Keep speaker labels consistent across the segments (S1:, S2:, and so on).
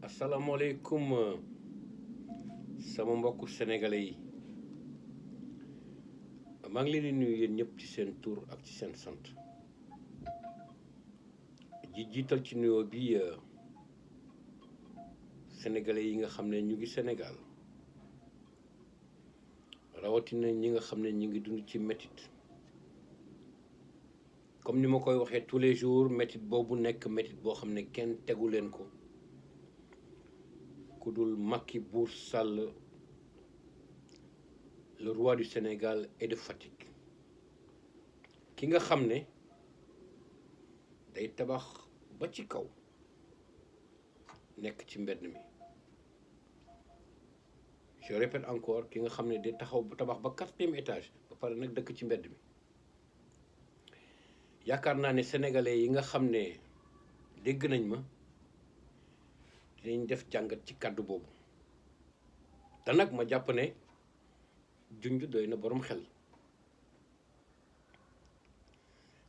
S1: asalaamaaleykum sama mbokku sénégalais yi maa ngi leen di nuyu yéen ñëpp ci seen tur ak ci seen sant ji jiital ci nuyoo bi sénégalais yi nga xam ne ñu ngi Sénégal rawatina ñi nga xam ne ñu ngi dund ci métit comme ni ma koy waxee tous les jours métit boobu nekk métit boo xam ne kenn tegu leen ko ku dul Macky Buur Sall le roi du Sénégal et de Fatick ki nga xam ne day tabax ba ci kaw nekk ci mbedd mi je répète encore ki nga xam ne day tabax ba 4e étage ba pare nag dëkk ci mbedd mi yaakaar naa ne sénégalais yi nga xam ne dégg nañ ma dinañ def jàngat ci kàddu boobu te nag ma jàpp ne junj doy na borom xel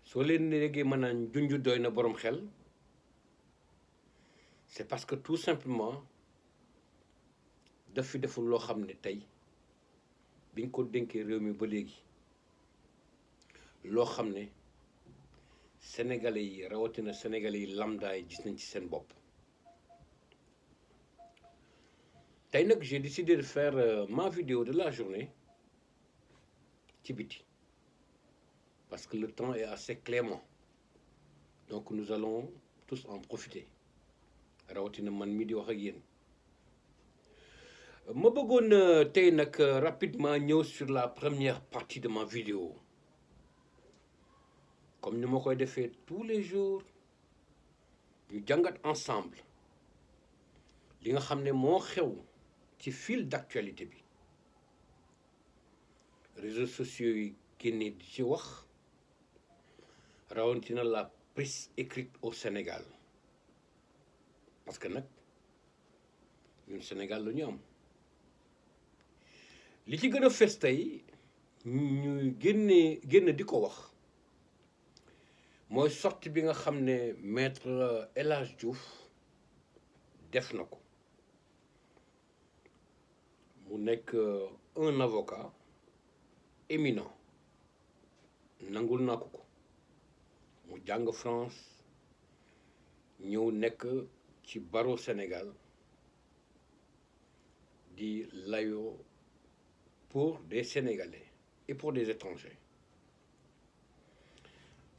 S1: soo leen déggee ma naan junj doy na borom xel c'est parce que tout simplement daf fi deful loo xam ne tey biñ ko dénkee réew mi ba léegi loo xam ne sénégalais yi rawatina sénégalais yi lambda yi gis nañ ci seen bopp. tey nag j'ai décidé de faire ma vidéo de la journée ci biti parce que le temps est assez clément donc nous allons tous en profiter rawatina man mi di wax ak yéen ma bëggoon tey nag rapidement ñëw sur la première partie de ma vidéo comme ni ma koy defee tous les jours ñu jàngat ensemble li nga xam ne moo xew ci fil d'actualité bi réseaux sociaux yi génne di ci wax rawatina la presse écrite au Sénégal parce que nag ñun Sénégal la ñu am li ci gën a fes tey ñuy génn di ko wax mooy sortie bi nga xam ne maître El Hadj Diouf def na ko mu nekk un avocat éminent nangul naa ko mu jàng France ñëw nekk ci barreau Sénégal di layoo pour des Sénégalais et pour des étrangers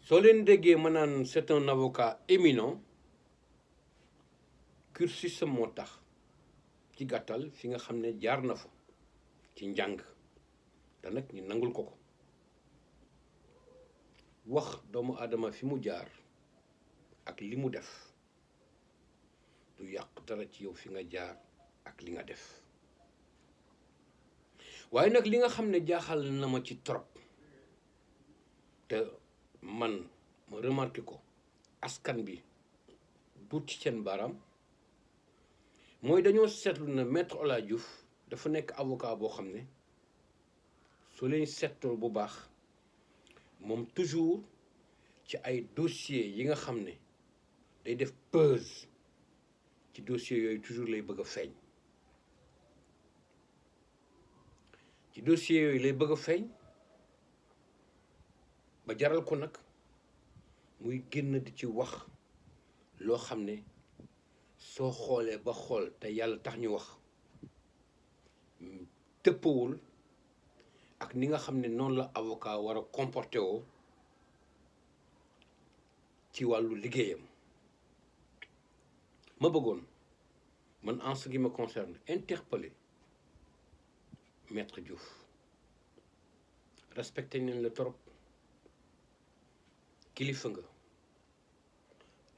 S1: soo leen déggee ma naan c'est un avocat éminent cursus moo tax ci gàttal fi nga xam ne jaar na fa ci njàng te nag ñu nangul ko wax doomu aadama fi mu jaar ak li mu def du yàq dara ci yow fi nga jaar ak li nga def waaye nag li nga xam ne jaaxal na ma ci trop te man ma remarqué ko askan bi du ci seen baaraam mooy dañoo seetlu na maître El Hadj Diouf dafa nekk avocat boo xam ne soo leen seetloo bu baax moom toujours ci ay dossiers yi nga xam ne day def pause ci dossiers yooyu toujours lay bëgg a feeñ ci dossiers yooyu lay bëgg a feeñ ba jaral ko nag muy génn di ci wax loo xam ne soo xoolee ba xool te yàlla tax ñu wax tëppawul ak ni nga xam ne noonu la avocat war a comporté woo ci wàllu liggéeyam ma bëggoon man en ce qui me concerne interpeller maître Diouf respecté nañ la trop kilifa nga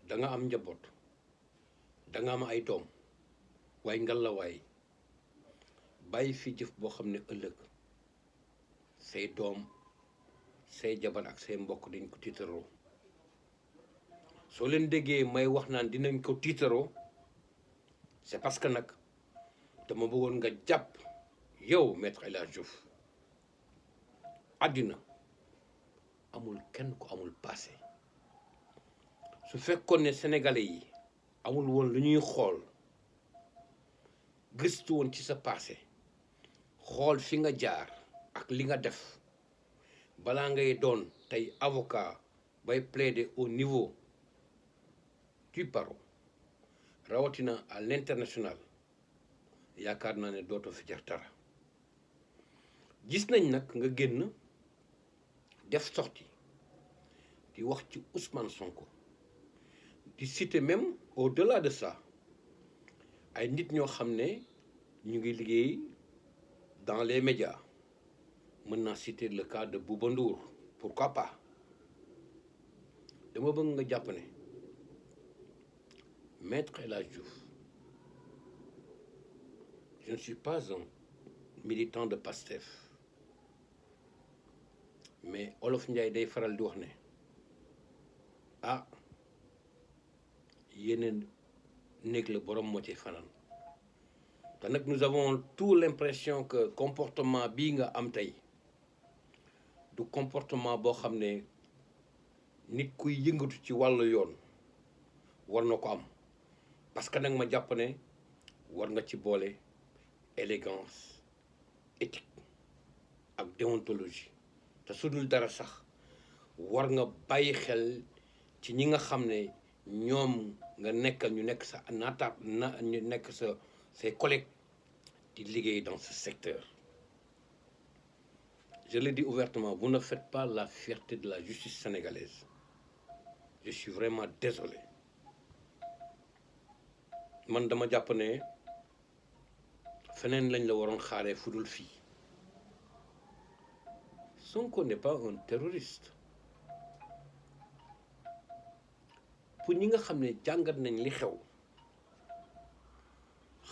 S1: da nga am njaboot da nga am ay doom waaye ngalawaay bàyyi fi jëf boo xam ne ëllëg say doom say jabar ak say mbokk dañ ko tiitaroo soo leen déggee may wax naan dinañ ko tiitaroo c'est parce que nag dama bëggoon nga jàpp yow maître El Hadj Diouf àddina amul kenn ku amul passé su fekkoon ne sénégalais yi amul woon lu ñuy xool gëstu woon ci sa passé xool fi nga jaar ak li nga def balaa ngay doon tey avocat bay plaider au niveau du barreau rawatina à l'international yaakaar naa ne dootoo fi jar dara gis nañ nag nga génn def sortie di wax ci Ousmane Sonko di citer même au-delà de ça ay nit ñoo xam ne ñu ngi liggéey dans les médias mën naa citer le cas de Bouba Ndour pourquoi pas dama bëgg nga jàpp ne Maître El Hadji Diouf je ne suis pas un militant de Pastef mais Olof Ndiaye day faral di wax ne ah yeneen néeg la borom moo ci fanaan te nag nous avons tout l'impression que comportement bii nga am tey du comportement boo xam ne nit kuy yëngatu ci wàllu yoon war na ko am parce que nag ma jàpp ne war nga ci boole élégance éthique ak déontologie te su dul dara sax war nga bàyyi xel ci ñi nga xam ne ñoom nga nekkal ñu nekk sa ñu nekk sa ses collègues di liggéey dans ce secteur. Je le dis ouvertement, vous ne faites pas la fierté de la justice sénégalaise. Je suis vraiment désolé. Man dama jàpp ne feneen lañ la waroon xaaree fudul fii. Sonko n'est pas un terroriste. pour ñi nga xam ne jàngat nañ li xew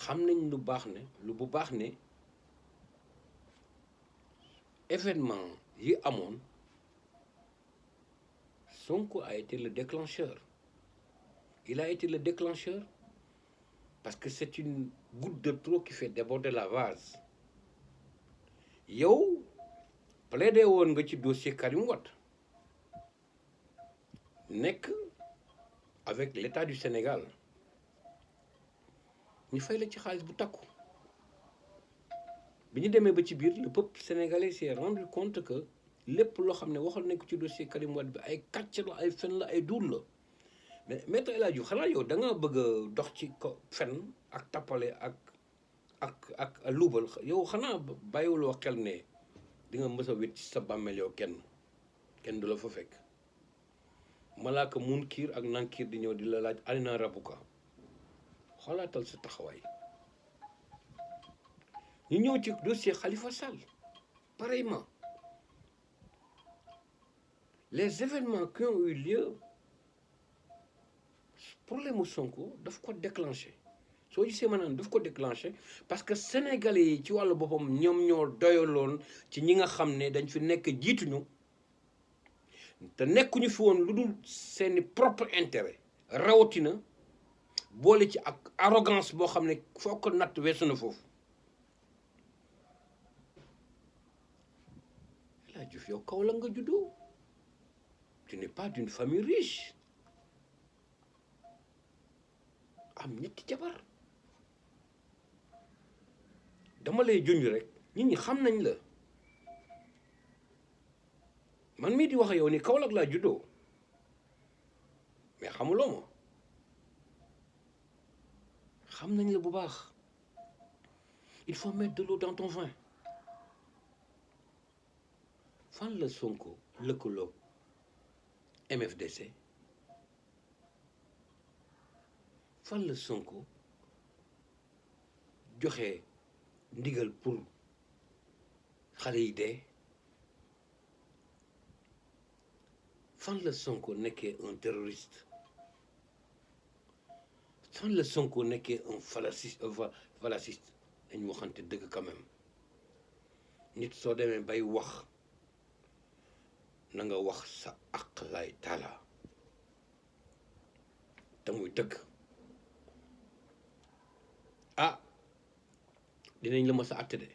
S1: xam nañ lu bu baax ne événement yi amoon Sonko a été le déclencheur. Il a été le déclencheur parce que c'est une goutte de trop qui fait déborder la vase. yow plaidé woon nga ci dossier Karim Wade nekk avec l'État du Sénégal ñu fay la ci xaalis bu takku bi ñu demee ba ci biir le peuple sénégalais s'est rendu compte que lépp loo xam ne waxal nañ ko ci dossier Karim Wade bi ay kàcc la ay fen la ay duul la mais Maître El Hadji Diouf xanaa yow da nga bëgg a dox ci ko fen ak tappale ak luubal yow xanaa bàyyiwuloo xel ne di nga mës a wét ci sa bàmmeel yow kenn du la fa fekk malaaka Munkar ak Nakiir di ñëw di la laaj alina rabuka xoolaatal sa taxawaay ñu ñëw ci dossier Khalifa Sall pareillement les événements qui ont eu lieu problème mu Sonko daf ko déclenché soo gisee maanaam daf ko déclenché parce que sénégalais yi ci wàllu boppam ñoom ñoo doyaloon ci ñi nga xam ne dañ fi nekk jiituñu te nekkuñu fi woon lu dul seeni propre intérêt rawatina boole ci ak arrogance boo xam ne foo ko natt weesu na foofu. El Hadji Diouf yow kaw la nga juddoo tu n'es pas d'une famille riche am ñetti jabar dama lay junj rek nit ñi xam nañ la man mii di wax yow ni Kaolack laa juddoo mais xamuloo ma xam nañ la bu baax il faut mettre de l'eau dans ton vin fan la Sonko lëkkaloo MFDC fan la Sonko joxe ndigal pour xale yi dee fan la Sonko nekkee un terroriste fan la Sonko nekkee un falaciste dañu waxante dëgg quand même nit soo demee bay wax na nga wax sa aqlaay taala te muy dëgg ah dinañ la mës a àtte de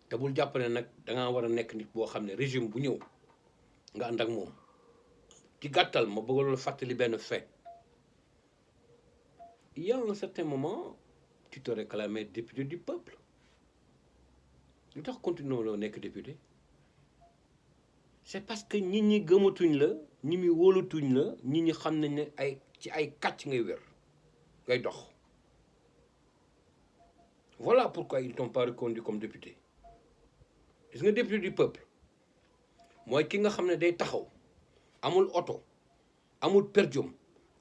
S1: te bul jàpp ne nag dangaa war a nekk nit boo xam ne régime bu ñëw nga ànd ak moom ci gàttal ma bëgg loolu fàttali benn fait il y a un certain moment tu te réclamais député du peuple lu tax continuer loo nekk député c'est parce que nit ñi gëmatuñ la ñi mi wóolatuñ la nit ñi xam nañ ne ay ci ay kàcc ngay wér ngay dox voilà pourquoi ils t'ont pas reconduit comme député gis nga député du peuple mooy ki nga xam ne day taxaw amul oto amul per diem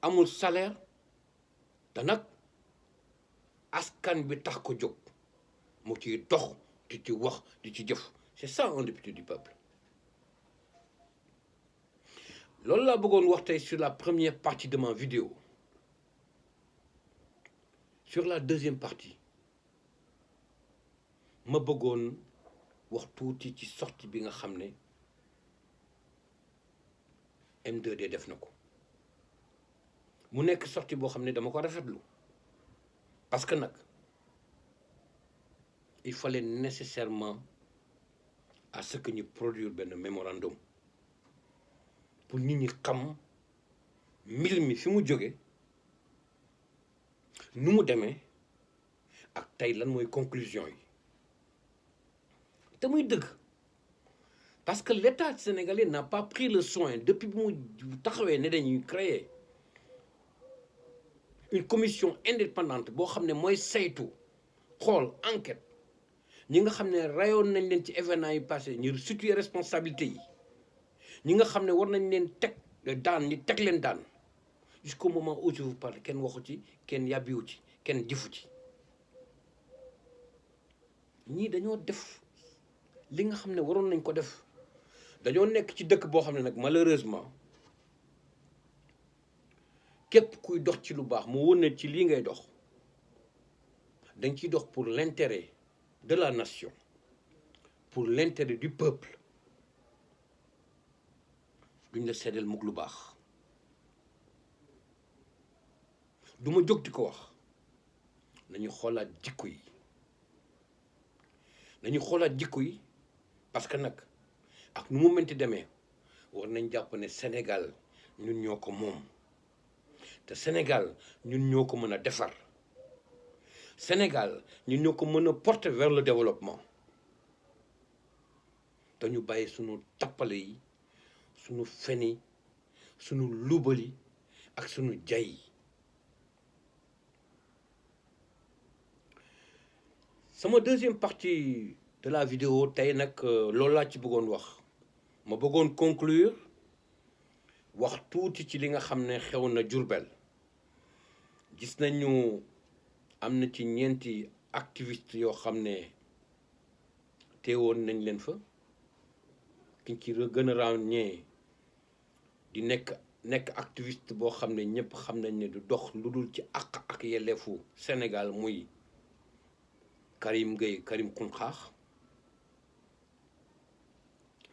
S1: amul salaire te nag askan bi tax ko jóg mu ciy dox di ci wax di ci jëf c'est ça un député du peuple loolu laa bëggoon wax tey sur la première partie de ma vidéo sur la deuxième partie ma bëggoon wax tuuti ci sortie bi nga xam ne M2D def na ko mu nekk sortie boo xam ne dama ko rafetlu parce que nag il fallait nécessairement à ce que ñu produire benn mémorandum pour nit ñi xam mbir mi fi mu jóge nu mu demee ak tey lan mooy conclusion yi te muy dëgg parce que l'État sénégalais n'a pas pris le soin depuis bi mu taxawee ne dañuy créer une commission indépendante boo xam ne mooy saytu xool enquête ñi nga xam ne rayoon nañ leen ci événement yi passé ñu situer responsabilité yi ñi nga xam ne war nañ leen teg daan ñi teg leen daan jusqu'au moment où je vous parle kenn waxu ci kenn yàbbiwu ci kenn jëfu ci ñii dañoo def li nga xam ne waroon nañ ko def dañoo nekk ci dëkk boo xam ne nag malheureusement képp kuy dox ci lu baax mu wóor ne ci lii ngay dox dañ ciy dox pour l'intérêt de la nation pour l'intérêt du peuple duñ la seddal mukk lu baax du ma jóg di ko wax nañu xoolaat jikko yi nañu xoolaat jikko yi parce que nag ak nu mu mënti demee war nañ jàpp ne Sénégal ñun ñoo ko moom te Sénégal ñun ñoo ko mën a defar Sénégal ñun ñoo ko mën a porter vers le développement te ñu bàyyi sunu tappale yi sunu feni sunu luubali ak sunu jay sama deuxième partie de la vidéo tey nag loolu laa ci bëggoon wax ma bëggoon conclure wax tuuti ci li nga xam ne xew na Diourbel gis nañu am na ci ñeenti activiste yoo xam ne teewoon nañ leen fa kiñ ci gën a ràññee di nekk activiste boo xam ne ñëpp xam nañ ne du dox lu dul ci àq ak yelleefu Sénégal muy Karim Gueye Karim Xrum Xax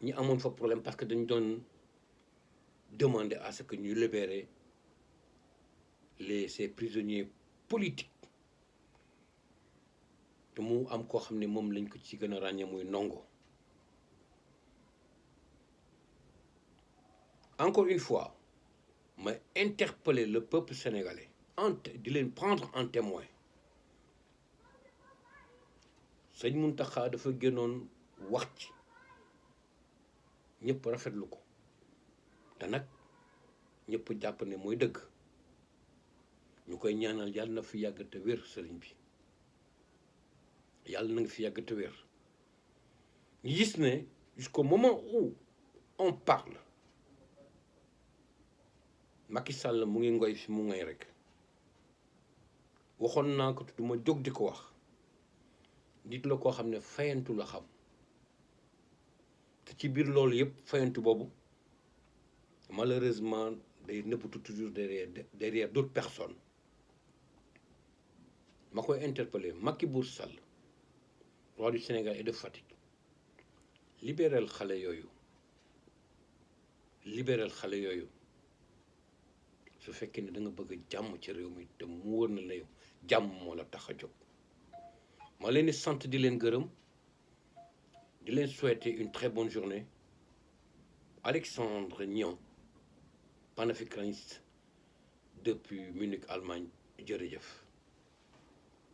S1: ñi amoon fa problème parce que dañ doon demander à ce que ñu libérer ces prisonniers politiques te mu am koo xam ne moom lañ ko ci gën a ràññee muy Ndongo encore une fois ma interpeller le peuple sénégalais di leen prendre en témoin sëñ Mountakha dafa génnoon wax ci ñëpp rafetlu ko te nag ñëpp jàpp ne mooy dëgg ñu koy ñaanal yàlla na fi yàgg te wér sëriñ bi yàlla na nga fi yàgg te wér ñu gis ne jusqu'au moment où on parle Macky Sall mu ngi ngoy fi mu ngay rek waxoon naa ko du ma jóg di ko wax nit la koo xam ne fayantu la xam te ci biir loolu yëpp fayantu boobu malheureusement day nëbbatu toujours derrière d'autres personnes ma koy interpeller Macky Bour Sall roi du Sénégal et de Fatick libéral xale yooyu su fekkee ne da nga bëgg jàmm ci réew mi te mu wër na la yow jàmm moo la tax a jóg ma leen di sant di leen gërëm di leen souhaiter une très bonne journée Alexandre Niang panafricaniste depuis Munich Allemagne jërëjëf.